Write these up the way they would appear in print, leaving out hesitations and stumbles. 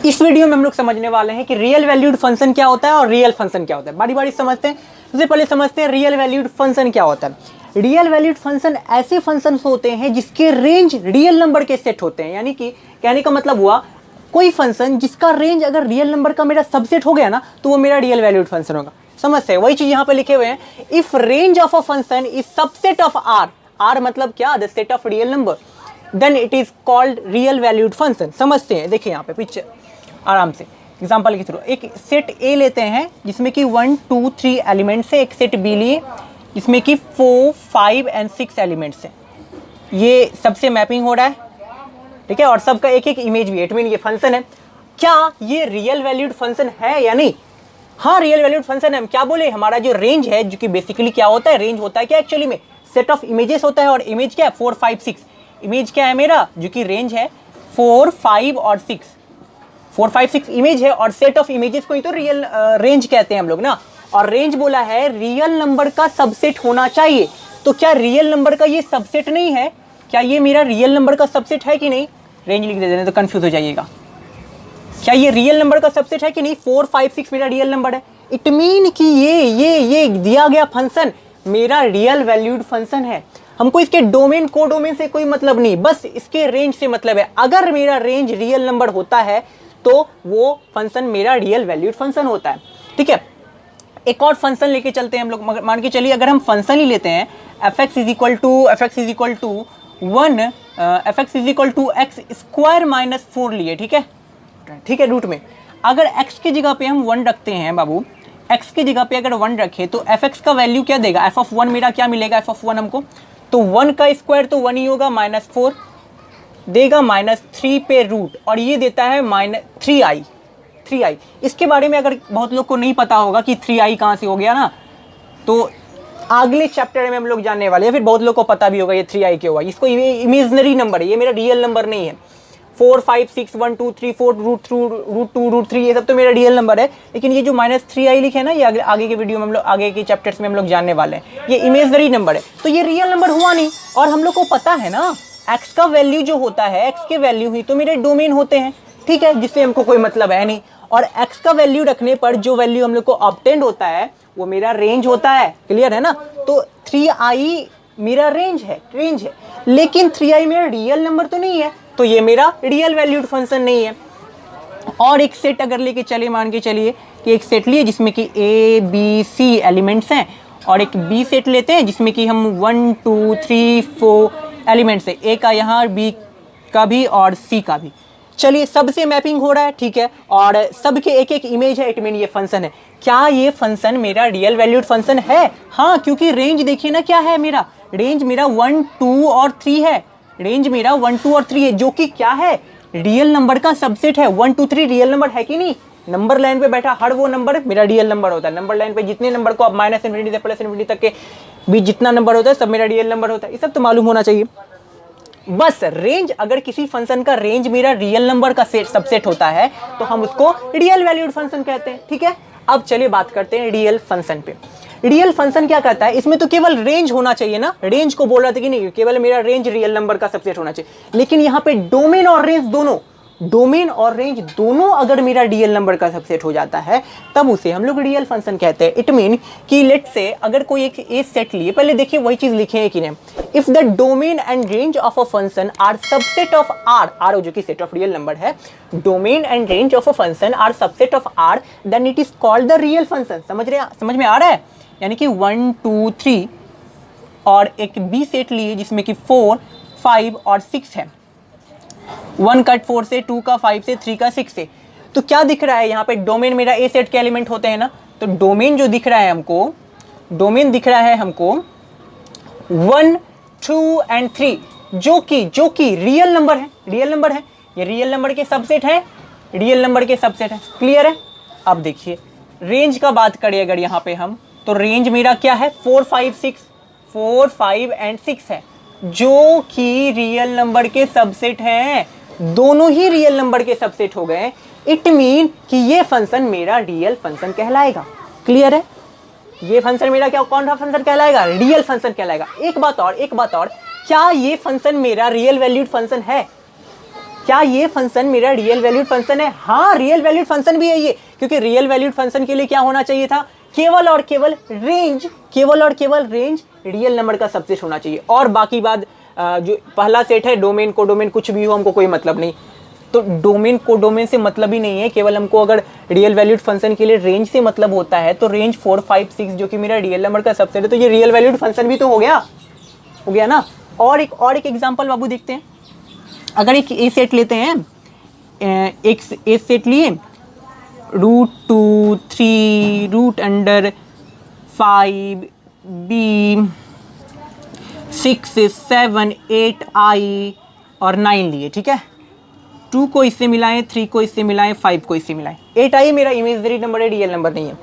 इस वीडियो में हम लोग समझने वाले हैं कि रियल वैल्यूड फंक्शन क्या होता है और रियल फंक्शन क्या होता है। बारी बारी समझते हैं। सबसे पहले समझते हैं रियल वैल्यूड फंक्शन क्या होता है। रियल वैल्यूड फंक्शन ऐसे फंक्शन होते हैं जिसके रेंज रियल नंबर के सेट होते हैं। यानी कि कहने का मतलब हुआ कोई फंक्शन जिसका रेंज अगर रियल नंबर का मेरा सबसेट हो गया ना तो वो मेरा रियल वैल्यूड फंक्शन होगा। समझते हैं? वही चीज यहाँ पे लिखे हुए हैं, if range of a function is subset of R, R मतलब क्या, the set of real number, then it is called real valued function. समझते हैं? देखिए यहाँ पे पिक्चर आराम से एग्जांपल के थ्रू एक सेट ए लेते हैं जिसमें कि 1 2 3 एलिमेंट्स है, एक सेट बी लिए जिसमें कि 4 5 एंड 6 एलिमेंट्स हैं। ये सबसे मैपिंग हो रहा है, ठीक है, और सबका एक एक इमेज भी है। इट मीन ये फंक्शन है। क्या ये रियल वैल्यूड फंक्शन है या नहीं? हाँ, रियल वैल्यूड फंक्शन है। हम क्या बोले, हमारा जो रेंज है, जो कि बेसिकली क्या होता है, रेंज होता है क्या एक्चुअली में, सेट ऑफ इमेजेस होता है। और इमेज क्या है, 4 5 6। इमेज क्या है मेरा, जो कि रेंज है 4 5 और 6, 4 5 6 इमेज है। और सेट ऑफ इमेजेस को ही तो रियल रेंज कहते हैं हम लोग ना। और रेंज बोला है रियल नंबर का सबसेट होना चाहिए। तो क्या रियल नंबर का ये सबसेट नहीं है? क्या ये मेरा रियल नंबर का सबसेट है कि नहीं? रेंज लिख देते हैं तो कंफ्यूज हो जाइएगा। क्या ये रियल नंबर का सबसेट है कि नहीं? 4 5 6 मेरा रियल नंबर है। इट मीन कि ये दिया गया फंक्शन मेरा रियल वैल्यूड फंक्शन है। हमको इसके डोमेन को डोमेन से कोई मतलब नहीं, बस इसके रेंज से मतलब है। अगर मेरा रेंज रियल नंबर होता है तो वो फंक्शन मेरा रियल वैल्यूड फंक्शन होता है। ठीक है, एक और फंक्शन लेके चलते हैं हम लोग। मान के चलिए अगर हम फंक्शन ही लेते हैं fx is equal to 1 fx is equal to X square minus 4 लिए, ठीक है, ठीक है, रूट में अगर x की जगह पे हम 1 रखते हैं बाबू, x की जगह पे अगर 1 रखे तो fx का वैल्यू क्या देगा, f ऑफ 1 मेरा क्या मिलेगा, f ऑफ 1 हमको, तो 1 का स्क्वायर तो 1 ही होगा, -4 देगा, -3 पे रूट, और ये देता है -3i। इसके बारे में अगर बहुत लोग को नहीं पता होगा कि 3i कहाँ से हो गया ना, तो अगले चैप्टर में हम लोग जानने वाले हैं। फिर बहुत लोग को पता भी होगा ये 3i क्यों हुआ। इसको इमेजिनरी नंबर है, ये मेरा रियल नंबर नहीं है। 4 5 6 1 2 3 4 रूट 2 रूट 3 ये सब तो मेरा रियल नंबर है। लेकिन ये जो -3i लिखे है ना, ये आगे के वीडियो में हम लोग, आगे के चैप्टर्स में हम लोग जानने वाले हैं। ये इमेजिनरी नंबर है, तो ये रियल नंबर हुआ नहीं। और हम लोग को पता है ना, x का वैल्यू जो होता है, x के वैल्यू ही तो मेरे डोमेन होते हैं, ठीक है, जिससे हमको कोई मतलब है नहीं। और x का वैल्यू रखने पर जो वैल्यू हम लोग को ऑब्टेंड होता है वो मेरा रेंज होता है। क्लियर है ना? तो 3i मेरा रेंज है। लेकिन 3i मेरा रियल नंबर तो नहीं है, तो ये मेरा रियल वैल्यूड फंक्शन नहीं है। और एक सेट अगर लेके चले, मान के चलिए कि एक सेट लिए जिसमें कि a b c एलिमेंट्स हैं, और एक b सेट लेते हैं जिसमें कि हम 1 2 3 4 एलिमेंट्स है, a का यहाँ, b का भी और c का भी। चलिए, सबसे मैपिंग हो रहा है, ठीक है, और सबके एक एक इमेज है। इट मीन ये फंक्शन है। क्या ये फंक्शन मेरा रियल वैल्यूड फंक्शन है? हाँ, क्योंकि रेंज देखिए ना क्या है, मेरा रेंज मेरा 1 2 और 3 है। रेंज मेरा 1 2 और 3 है, जो कि क्या है, रियल नंबर का सबसेट है। 1 2 3 रियल नंबर है कि नहीं? नंबर लाइन पे बैठा हर वो नंबर मेरा रियल नंबर होता है। नंबर लाइन पे जितने नंबर को आप -∞ से +∞ तक के बीच जितना नंबर होता है सब मेरा रियल नंबर होता है। ये सब तो मालूम होना चाहिए। बस रेंज, अगर किसी फंक्शन का रेंज मेरा रियल नंबर का सबसेट होता है तो हम उसको रियल वैल्यूड फंक्शन कहते हैं। ठीक है, अब चलिए बात करते हैं रियल फंक्शन पे। रियल फंक्शन क्या कहता है, इसमें तो केवल रेंज होना चाहिए ना, रेंज को बोल रहा था कि नहीं, केवल मेरा रेंज रियल नंबर का सबसेट होना चाहिए। लेकिन यहाँ पे डोमेन और रेंज दोनों अगर मेरा रियल नंबर का सबसेट हो जाता है तब उसे हम लोग रियल फंक्शन कहते हैं। इट मीन कि लेट से अगर कोई एक ए सेट लिए, पहले देखिए वही चीज लिखे है कि नहीं, if the domain and range of a function are subset of R जो कि सेट ऑफ रियल नंबर है, domain and range of a function are subset of R, then it is called the real function. समझ में आ रहा है? यानी कि 1 2 3 और एक बी सेट लिए जिसमें कि 4 5 और 6 है। 1 कट 4 से, 2 का 5 से, 3 का 6 से। तो क्या दिख रहा है यहाँ पे, डोमेन मेरा ए सेट के एलिमेंट होते हैं ना, तो डोमेन जो दिख रहा है हमको, डोमेन दिख रहा है हमको 1 2 एंड 3, जो कि रियल नंबर है। ये रियल नंबर के सबसेट है, क्लियर है? अब देखिए रेंज का बात करें अगर यहाँ पे हम, तो रेंज मेरा क्या है, 4 5 एंड 6 है, जो कि रियल नंबर के सबसेट हैं। दोनों ही रियल नंबर के सबसेट हो गए। इट मीन कि ये फंक्शन मेरा रियल फंक्शन कहलाएगा। क्लियर है? ये फंक्शन मेरा कौन सा फंक्शन कहलाएगा, रियल फंक्शन कहलाएगा। एक बात और, क्या ये फंक्शन मेरा रियल वैल्यूड फंक्शन है? क्या ये फंक्शन मेरा रियल वैल्यूड फंक्शन है? हाँ, रियल वैल्यूड फंक्शन भी है ये, क्योंकि रियल वैल्यूड फंक्शन के लिए क्या होना चाहिए था? केवल और केवल रेंज, केवल और केवल रेंज रियल नंबर का सबसेट होना चाहिए, और बाकी बात जो पहला सेट है डोमेन कोडोमेन कुछ भी हो हमको कोई मतलब नहीं। तो डोमेन कोडोमेन से मतलब ही नहीं है, केवल हमको अगर रियल वैल्यूड फंक्शन के लिए रेंज से मतलब होता है तो रेंज 4, 5, 6 जो कि मेरा रियल नंबर का सबसेट है, तो ये रियल वैल्यूड फंक्शन भी तो हो गया ना। और एक एग्जांपल बाबू देखते हैं। अगर एक ए सेट लेते हैं, एक ए सेट लिए √2, 3, √5, b 6, 7, 8 i और 9 लिए, ठीक है। 2 को इससे मिलाएं, 3 को इससे मिलाएं, 5 को इससे मिलाएं, 8 i मेरा इमेजिनरी नंबर है, रियल नंबर नहीं है।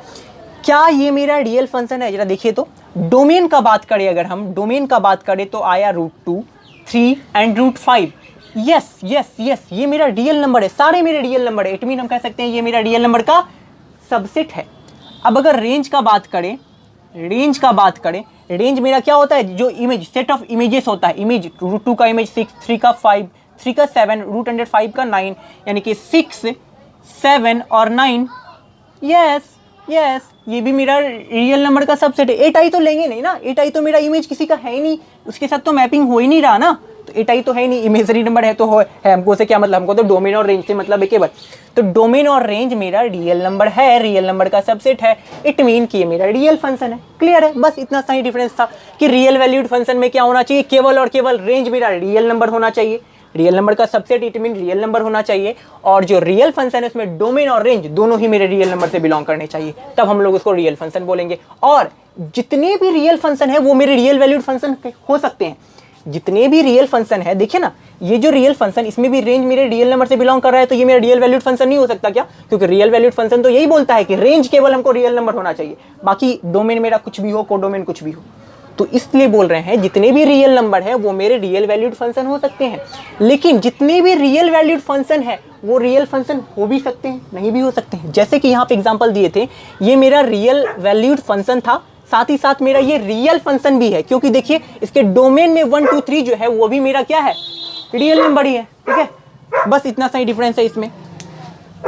क्या ये मेरा रियल फंक्शन है? जरा देखिए तो। डोमेन का बात करें, अगर हम डोमेन का बात करें तो आया √2, 3 एंड √5। यस यस यस, ये मेरा रियल नंबर है, सारे मेरे रियल नंबर है। इट मीन हम कह सकते हैं ये मेरा रियल नंबर का सबसेट है। अब अगर रेंज का बात करें, रेंज मेरा क्या होता है? जो इमेज, सेट ऑफ इमेजेस होता है। इमेज √2 का इमेज 6, 3 का 5, 3 का 7, √5 का 9, यानी कि 6, 7 और 9। यस यस, ये भी मेरा रियल नंबर का सबसेट है। 8 i तो लेंगे नहीं ना, 8 i तो मेरा इमेज किसी का है ही नहीं, उसके साथ तो मैपिंग हो ही नहीं रहा ना, तो 8 i तो है ही नहीं, इमेजनरी नंबर है तो है हमको से क्या मतलब? हमको तो डोमेन और रेंज से मतलब है केवल। तो डोमेन और रेंज मेरा रियल नंबर है, रियल नंबर का सबसेट है। इट मीन कि ये मेरा रियल फंक्शन है। क्लियर है? बस इतना सा ही डिफरेंस था कि रियल वैल्यूड फंक्शन में क्या होना चाहिए? केवल और केवल रेंज मेरा रियल नंबर होना चाहिए, रियल नंबर का subset it mean real number होना चाहिए, और जो रियल फंक्शन है उसमें डोमेन और रेंज दोनों ही मेरे रियल नंबर से बिलोंग करने चाहिए, तब हम लोग उसको रियल फंक्शन बोलेंगे। और जितने भी रियल फंक्शन है वो मेरे रियल वैल्यूड फंक्शन हो सकते हैं। जितने भी रियल फंक्शन है, देखिए ना, ये जो रियल फंक्शन, इसमें भी रेंज मेरे रियल नंबर से बिलोंग कर रहा है, तो ये मेरा रियल वैल्यूड फंक्शन नहीं हो सकता क्या? क्योंकि रियल वैल्यूड फंक्शन तो यही बोलता है कि रेंज केवल हमको रियल नंबर होना चाहिए, बाकी डोमेन मेरा कुछ भी हो, कोडोमेन कुछ भी हो। तो इसलिए बोल रहे हैं जितने भी रियल नंबर है वो मेरे रियल वैल्यूड फंक्शन हो सकते हैं, लेकिन जितने भी रियल वैल्यूड फंक्शन है वो रियल फंक्शन हो भी सकते हैं, नहीं भी हो सकते हैं। जैसे कि यहाँ पे एग्जांपल दिए थे, ये मेरा रियल वैल्यूड फंक्शन था, साथ ही साथ मेरा ये रियल फंक्शन भी है, क्योंकि देखिए इसके डोमेन में 1, 2, 3 जो है वो भी मेरा क्या है? रियल नंबर ही है। ठीक है, बस इतना सा ही डिफरेंस है इसमें।